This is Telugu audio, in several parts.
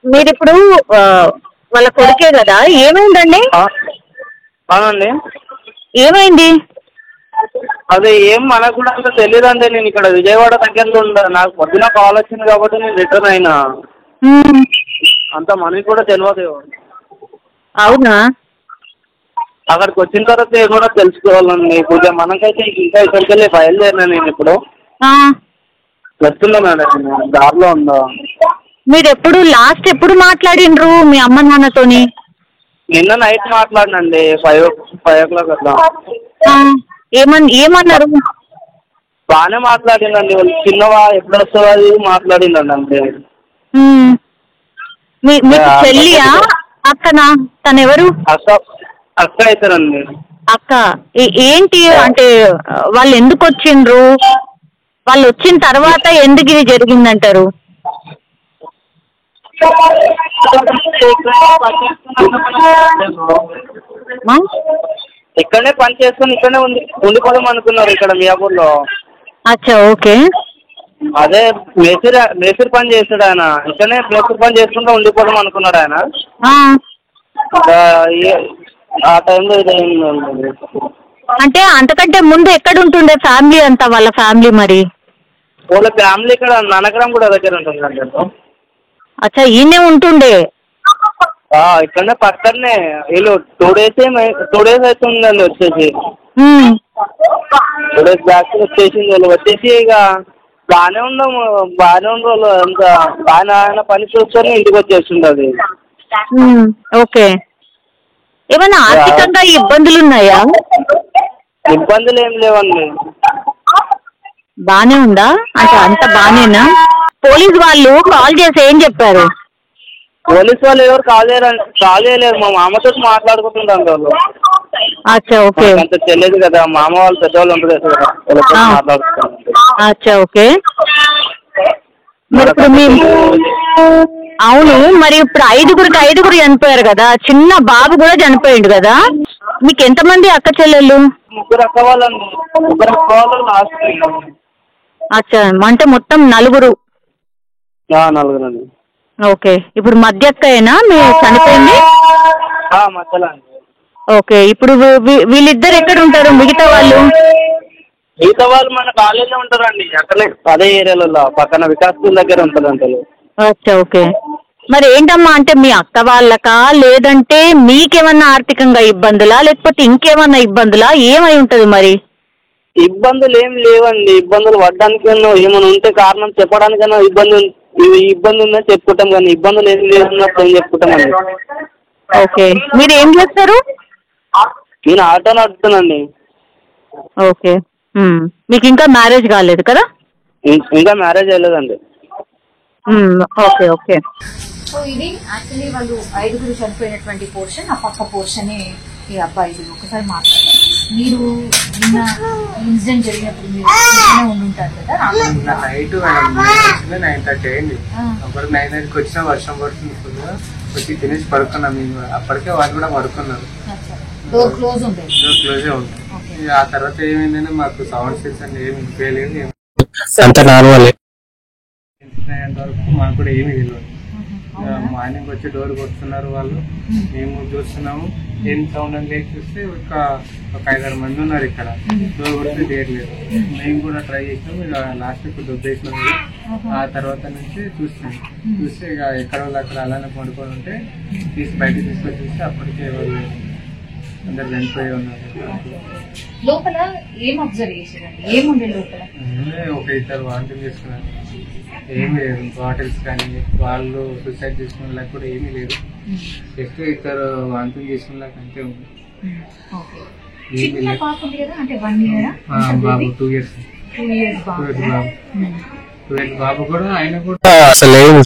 మీరు ఇప్పుడు వాళ్ళ కొడుకే కదా, ఏమైందండి? అవునండి. ఏమైంది? అదే ఏం మనకు కూడా అంత తెలియదండి. నేను ఇక్కడ విజయవాడ దగ్గరలో ఉండా. నాకు పొద్దున కాల్ వచ్చింది కాబట్టి నేను రిటర్న్ అయినా. అంత మనకి కూడా తెలియదు. అవునా? అక్కడికి వచ్చిన తర్వాత ఏమన్నా తెలుసుకోవాలండి. కొంచెం మనకైతే ఇంకా ఇక్కడికి వెళ్ళి బయలుదేరినా. నేను ఇప్పుడు వస్తున్నానండి, దారిలో ఉందా. మీరు లాస్ట్ ఎప్పుడు మాట్లాడిండ్రు మీ అమ్మ నాన్నతోని? నిన్న నైట్ మాట్లాడినండి, 5 o'clock అట్లా. ఏమన్నారు? బాగానే మాట్లాడిందండి. వాళ్ళు చిన్నవా ఎప్పుడు వస్తుందో అది మాట్లాడిందండి అంతే. మీకు చెల్లియా అక్కనా? తను ఎవరు? అక్క అవుతారండి. అక్క. ఏంటి అంటే వాళ్ళు ఎందుకు వచ్చిండ్రు? వాళ్ళు వచ్చిన తర్వాత ఎందుకు ఇది జరిగిందంటారు? ఇక్కడనే పని చేసుకుని ఇక్కడనే ఉండిపోదాం అనుకున్నారు ఇక్కడ మియాపూర్లో. అచ్చా, ఓకే. అదే మేస్త్రి పని చేస్తాడు ఆయన. ఇక్కడనే మేస్త్రి పని చేసుకుంటూ ఉండిపోదాం అనుకున్నాడు ఆయన. ఆ టైంలో ఇదైంది. అంటే అంతకంటే ముందు ఎక్కడ ఉంటుండే ఫ్యామిలీ అంతా, వాళ్ళ ఫ్యామిలీ? మరి వాళ్ళ ఫ్యామిలీ ఇక్కడ నానక్రామ్ కూడా దగ్గర ఉంటుందండి. అచ్చా, ఈయనే ఉంటుండే? ఇక్కడనే పక్కనే. వీళ్ళు 2 days అవుతుందండి వచ్చేసి. 2 days బ్యాక్ వచ్చేసింది. వాళ్ళు వచ్చేసి ఇక బాగానే ఉన్నాము, బాగానే ఉన్న వాళ్ళు అంతా బాగానే పని చూసుకొని ఇంటికి వచ్చేస్తుంటది. ఓకే. ఏమన్నా ఆర్థికంగా ఇబ్బందులు ఉన్నాయా? ఇబ్బందులు ఏం లేవండి. బానే ఉందా? అంటే అంత బానేనా? పోలీస్ వాళ్ళు కాల్ చేసి ఏం చెప్పారు? పోలీస్ వాళ్ళు ఎవరు కాల్ చేయలేరు. మా మామతో మాట్లాడుకుంటుంటారు వాళ్ళు. అచ్చా, ఓకే. అంత తెలియదు కదా, మామ వాళ్ళు పెద్దవాళ్ళు ఉంటారు కదా, మాట్లాడుకుంటారు. అచ్చా, ఓకే. అవును, మరి ఇప్పుడు ఐదుగురు చనిపోయారు కదా, చిన్న బాబు కూడా చనిపోయిండు కదా. మీకు ఎంతమంది అక్క చెల్లెళ్ళు? 3 అక్క వాళ్ళండి. 3 అక్క వాళ్ళు లాస్ట్. అచ్చా, అంటే మొత్తం 4. 4 ఓకే. ఇప్పుడు మధ్య అక్కయేనా మీరు చనిపోయింది? మధ్యలో. ఓకే. ఇప్పుడు వీళ్ళిద్దరు ఎక్కడ ఉంటారు? మిగతా వాళ్ళు మన కాలేజీలో ఉంటారండి. అక్కడే అదే ఏరియాలో పక్కన వికాస్ స్కూల్ దగ్గర ఉంటారంట. అచ్చా, ఓకే. మరి ఏంటమ్మా, అంటే మీ అక్క వాళ్ళకా, లేదంటే మీకేమన్నా ఆర్థికంగా ఇబ్బందులా, లేకపోతే ఇంకేమన్నా ఇబ్బందులా? ఏమై ఉంటది మరి? ఇబ్బందులు ఏం లేవండి. ఇబ్బందులు పడ్డానికి ఏమైనా ఉంటే కారణం చెప్పడానికైనా ఇబ్బంది ఉందని చెప్పుకుంటాం, కానీ ఇబ్బందులు ఏం లేవున్నప్పుడు ఏం చెప్పుకుంటామండి. ఓకే. మీరు ఏం చేస్తారు? నేను ఆటో నడుపుతానండి. ఓకే. మీకు ఇంకా మ్యారేజ్ కాలేదు కదా? ఇంకా మ్యారేజ్ అవ్వలేదండి. Okay, okay. సో ఇది యాక్చువల్లీ వాళ్ళు 5 చనిపోయినటువంటి పోర్షన్, ఆ పక్క పోర్షనే ఈ అబ్బాయిలు. ఒకసారి మాట్లాడారు. మీరు నిన్న ఇన్సిడెంట్ జరిగినప్పుడు మీరు ఉండుంటారు కదా? నైట్ 9:30 అయింది. అప్పుడు 9:30కి వచ్చిన వర్షం పడుతుంది. వచ్చి తినేసి పడుకున్నాం. మేము అప్పటికే వాళ్ళు కూడా పడుకున్నారు. డోర్ క్లోజే ఉంటుంది. ఆ తర్వాత ఏమైందని మాకు సౌండ్ సిక్స్ అని ఏమి వినిపించలేదు. అంత నార్మల్. వరకు మాకు కూడా ఏమి తెలియదు. మార్నింగ్ వచ్చి డోర్ కొడుతున్నారు వాళ్ళు. మేము చూస్తున్నాము, ఏం సౌండ్ అని లేచి చూస్తే ఒక 5-6 మంది ఉన్నారు ఇక్కడ. డోర్ కొడితే తీయట్లేదు. మేము కూడా ట్రై చేసినాము. ఇక లాస్ట్ ఇప్పుడు దొబ్బేసినాము. ఆ తర్వాత నుంచి చూస్తే ఇక ఎక్కడ వాళ్ళు అక్కడ అలానే పడుకొని ఉంటే బయటకు తీసుకొని చూస్తే అప్పటికే వాళ్ళు అందరు చనిపోయి ఉన్నారు. లోపల ఏం అబ్జర్వ్ చేశారండి? ఏముండే లోపల? ఒక 2 వాంటింగ్ చేసుకున్నారు. ఏమీ లేదు. బాటిల్స్ కానీ వాళ్ళు సూసైడ్ చేసుకునే కూడా ఏమీ లేదు. జస్ట్ 2 వాంటింగ్ చేసుకునే అంతే ఉంది. బాబు 2 years బాబు కూడా, ఆయన కూడా అసలు ఏమి.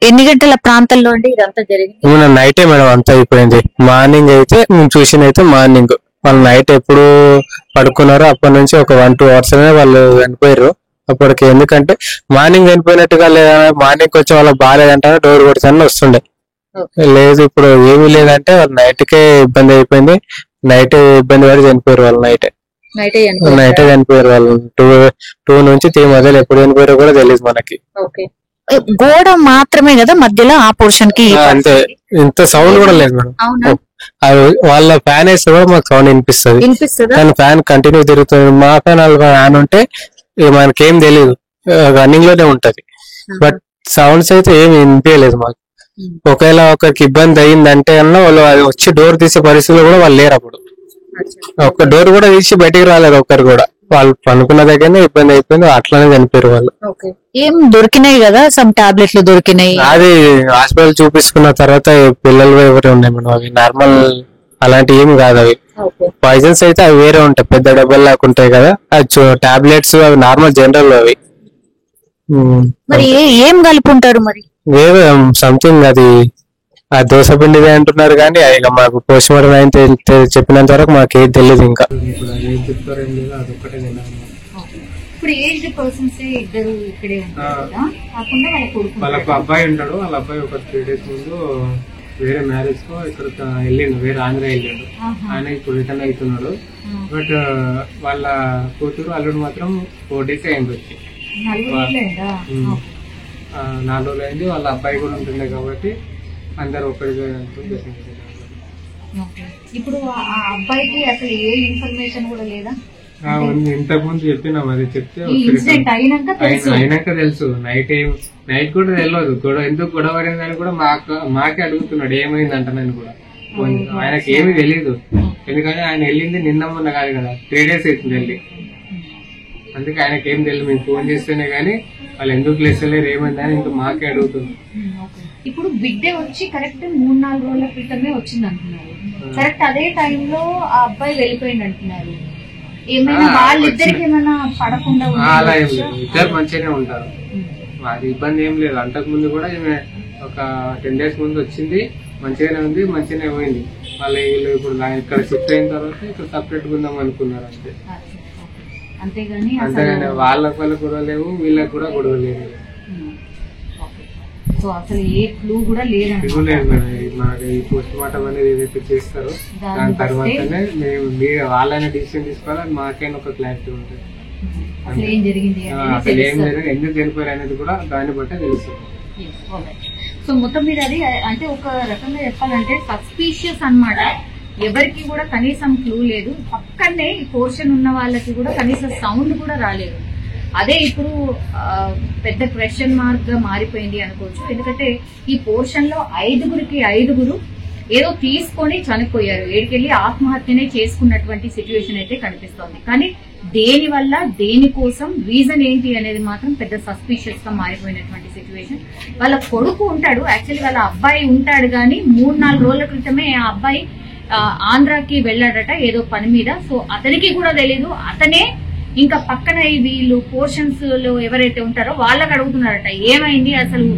ఎన్ని గంటల ప్రాంతంలో అండి ఇదంతా జరిగింది? నైటే మేడం అంతా అయిపోయింది. మార్నింగ్ అయితే మేము చూసినైతే మార్నింగ్ వాళ్ళు నైట్ ఎప్పుడు పడుకున్నారో అప్పటి నుంచి ఒక 1-2 hours వాళ్ళు చనిపోయారు అప్పటికి. ఎందుకంటే మార్నింగ్ చనిపోయినట్టుగా లేదా, మార్నింగ్ కొంచెం వాళ్ళకి బాగాలేదంటే డోర్ కొడుతానని వస్తుండే. లేదు, ఇప్పుడు ఏమీ లేదంటే వాళ్ళు నైట్కే ఇబ్బంది అయిపోయింది. నైట్ ఇబ్బంది పడి చనిపోయారు వాళ్ళు నైట్. నైటే నైటే చనిపోయారు వాళ్ళు. 2 నుంచి 3 మధ్యలో ఎప్పుడు చనిపోయారో కూడా తెలియదు మనకి. ఓకే, గోడ మాత్రమే కదా మధ్యలో ఆ పోర్షన్ కి, అంతే. ఇంత సౌండ్ కూడా లేదు మేడం. వాళ్ళ ఫ్యాన్ వేస్తే కూడా మాకు సౌండ్ వినిపిస్తుంది, కానీ ఫ్యాన్ కంటిన్యూ తిరుగుతుంది. మా ఫ్యాన్ వాళ్ళ ఫ్యాన్ ఉంటే మనకేం తెలియదు, రన్నింగ్ లోనే ఉంటది. బట్ సౌండ్స్ అయితే ఏమి వినిపించలేదు మాకు. ఒకవేళ ఒకరికి ఇబ్బంది అయిందంటే అన్న వాళ్ళు వచ్చి డోర్ తీసే పరిస్థితుల్లో కూడా వాళ్ళు లేరు. అప్పుడు ఒక్క డోర్ కూడా తీసి బయటికి రాలేదు ఒక్కరు కూడా. వాళ్ళు పనుకున్న దగ్గరనే ఇబ్బంది అయిపోయింది, అట్లానే చనిపోయారు వాళ్ళు. ఏం దొరికినాయి కదా, సమ్ టాబ్లెట్లు దొరికినాయి. అది హాస్పిటల్ చూపించుకున్న తర్వాత పిల్లలు ఎవరే ఉన్నాయి మేడం, అవి నార్మల్ అలాంటి ఏమి కాదు. అవి పాయిజన్స్ అయితే అవి వేరే ఉంటాయి, పెద్ద డబ్బులు లాగా ఉంటాయి కదా. అది టాబ్లెట్స్ అవి నార్మల్ జనరల్ అవి. మరి ఏం కలుపుంటారు మరి? వేరే సంథింగ్ అది ఆ దోశ పిండిదే అంటున్నారు, కానీ ఇక మాకు పోస్ట్ మార్టం అయితే చెప్పినంత వరకు మాకు ఏది తెలియదు. ఇంకా ఇప్పుడు ఏజ్డ్ పర్సన్స్ ఇద్దరు ఇక్కడే ఉంటారు కదా, కాకుండా వాళ్ళ అబ్బాయి ఉంటాడు. వాళ్ళ అబ్బాయి ఒక 3 days ముందు వేరే మ్యారేజ్ కో ఇక్కడ వెళ్ళిండు, వేరే ఆంధ్ర వెళ్ళిండు. ఆయన ఇప్పుడు రిటర్న్ అవుతున్నాడు. బట్ వాళ్ళ కూతురు అల్లుడు మాత్రం 4 days అయింది వచ్చి. 4 రోజులు అయింది. వాళ్ళ అబ్బాయి కూడా ఉంటుండే కాబట్టి అందరు ఒకరిగా. ఇప్పుడు ఆ అబ్బాయికి అసలు ఏ ఇన్ఫర్మేషన్ కూడా లేదా? ఇంతకు ముందు చెప్పినాం, అది చెప్తే అయినాక తెలుసు. నైట్ కూడా తెలియదు. ఎందుకు గొడవ పడిందని కూడా మాకే అడుగుతున్నాడు, ఏమైంది అంటానని కూడా. ఆయనకి ఏమీ తెలియదు, ఎందుకంటే ఆయన వెళ్ళింది నిన్న మొన్న కాదు కదా, 3 days అవుతుంది వెళ్ళి. అందుకే ఆయనకి ఏం తెలియదు. మేము ఫోన్ చేస్తేనే గానీ వాళ్ళు ఎందుకు లేసలేరు ఏమైందని ఇంకా మాకే అడుగుతుంది. ఇప్పుడు బిడ్డే వచ్చి కరెక్ట్ 3-4 రోజుల క్రితమే వచ్చింది అంటున్నారు. కరెక్ట్ అదే టైంలో ఆ అబ్బాయి వెళ్ళిపోయింది అంటున్నారు. ఏమైనా వాళ్ళిద్దరికి ఏమైనా పడకుండా? అలా ఏం లేదు, ఇద్దరు మంచిగానే ఉంటారు, అది ఇబ్బంది ఏం లేదు. అంతకు ముందు కూడా ఒక 10 days ముందు వచ్చింది, మంచిగానే ఉంది, మంచిగానే పోయింది. మళ్ళీ వీళ్ళు ఇప్పుడు ఇక్కడ షిఫ్ట్ అయిన తర్వాత ఇక్కడ సపరేట్ గా ఉందాం అనుకున్నారు అంతే. అంతేగాని వాళ్ళకి గొడవ లేవు, వీళ్ళకి కూడా గొడవ లేదు. సో అసలు ఏ క్లూ కూడా లేదు మాకు. ఈ పోస్ట్ మార్టం అనేది ఏదైతే చేస్తారో దాని తర్వాతనే మేము వాళ్ళైనా డిసిషన్ తీసుకోవాలి, మాకైనా ఒక క్లారిటీ ఉంటుంది. అసలు ఏం జరిగింది, ఎందుకు చనిపోయారు అనేది కూడా దాన్ని బట్టే తెలుస్తుంది. సో మొత్తం మీద అది అంటే ఒక రకంగా చెప్పాలంటే సస్పీషియస్ అన్నమాట. ఎవరికి కూడా కనీసం క్లూ లేదు. పక్కనే ఈ పోర్షన్ ఉన్న వాళ్ళకి కూడా కనీసం సౌండ్ కూడా రాలేదు. అదే ఇప్పుడు పెద్ద క్వశ్చన్ మార్క్ గా మారిపోయింది అనుకోవచ్చు. ఎందుకంటే ఈ పోర్షన్ లో 5 ఏదో తీసుకొని చనిపోయారు, ఏడికెళ్ళి ఆత్మహత్యనే చేసుకున్నటువంటి సిచ్యువేషన్ అయితే కనిపిస్తోంది. కానీ దేని వల్ల, దేనికోసం, రీజన్ ఏంటి అనేది మాత్రం పెద్ద సస్పీషియస్ గా మారిపోయినటువంటి సిచ్యువేషన్. వాళ్ళ కొడుకు ఉంటాడు, యాక్చువల్లీ వాళ్ళ అబ్బాయి ఉంటాడు, కానీ 3-4 రోజుల క్రితమే ఆ అబ్బాయి ఆంధ్రాకి వెళ్ళాడట ఏదో పని మీద. సో అతనికి కూడా తెలీదు. అతనే ఇంకా పక్కన వీళ్ళు పోర్షన్స్ లో ఎవరైతే ఉంటారో వాళ్ళకి అడుగుతున్నారట, ఏమైంది అసలు,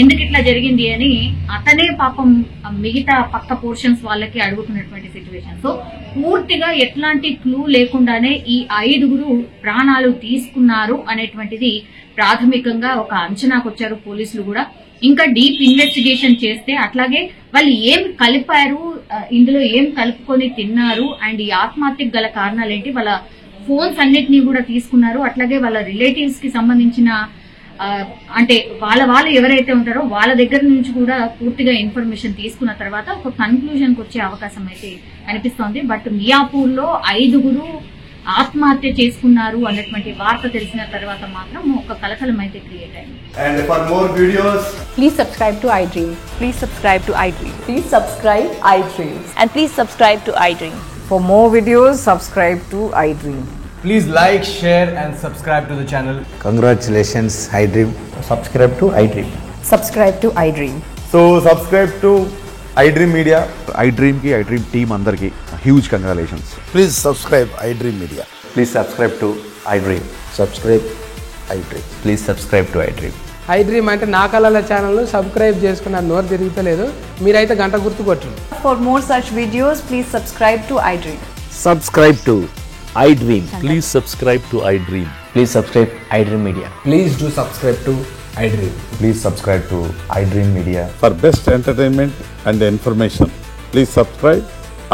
ఎందుకు ఇట్లా జరిగింది అని. అతనే పాపం మిగతా పక్క పోర్షన్స్ వాళ్ళకి అడుగుతున్నటువంటి సిచ్యువేషన్. సో పూర్తిగా ఎట్లాంటి క్లూ లేకుండానే ఈ 5 ప్రాణాలు తీసుకున్నారు అనేటువంటిది ప్రాథమికంగా ఒక అంచనాకు వచ్చారు పోలీసులు కూడా. ఇంకా డీప్ ఇన్వెస్టిగేషన్ చేస్తే, అట్లాగే వాళ్ళు ఏం కలిపారు, ఇందులో ఏం కలుపుకొని తిన్నారు, అండ్ ఈ ఆత్మహత్యకు గల కారణాలేంటి, వాళ్ళ ఫోన్స్ అన్నిటినీ కూడా తీసుకున్నారు. అట్లాగే వాళ్ళ రిలేటివ్స్ కి సంబంధించిన అంటే వాళ్ళు ఎవరైతే ఉంటారో వాళ్ళ దగ్గర నుంచి కూడా పూర్తిగా ఇన్ఫర్మేషన్ తీసుకున్న తర్వాత ఒక కన్క్లూజన్ కి వచ్చే అవకాశం అయితే కనిపిస్తోంది. బట్ మియాపూర్ లో 5 ఆత్మహత్య చేసుకున్నారు అన్నటువంటి వార్త తెలిసిన తర్వాత మాత్రం ఒక కలకలం అయితే క్రియేట్ అయింది. And for more videos, please subscribe to iDream. Please subscribe to iDream. Please subscribe iDream. And please subscribe to iDream. For more videos, subscribe to iDream. please like, share and subscribe to the channel. Congratulations, iDream. Subscribe to iDream. Subscribe to iDream. So subscribe to iDream Media. iDream ki iDream team andarki huge congratulations. Please subscribe iDream Media. Please subscribe to iDream. Subscribe iDream. Please subscribe to iDream. iDream అంటే నా కళల ఛానల్ సబ్స్క్రైబ్ చేసుకున్న నోరు తిరుగుతలేదు, మీరైతే గంట గుర్తు కొట్టండి. For more such videos, please subscribe to iDream. Subscribe to iDream. Please subscribe to iDream. Please subscribe iDream Media. Please do subscribe to iDream. Please subscribe to iDream Media. For best entertainment and information, please subscribe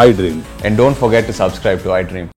iDream. And don't forget to subscribe to iDream.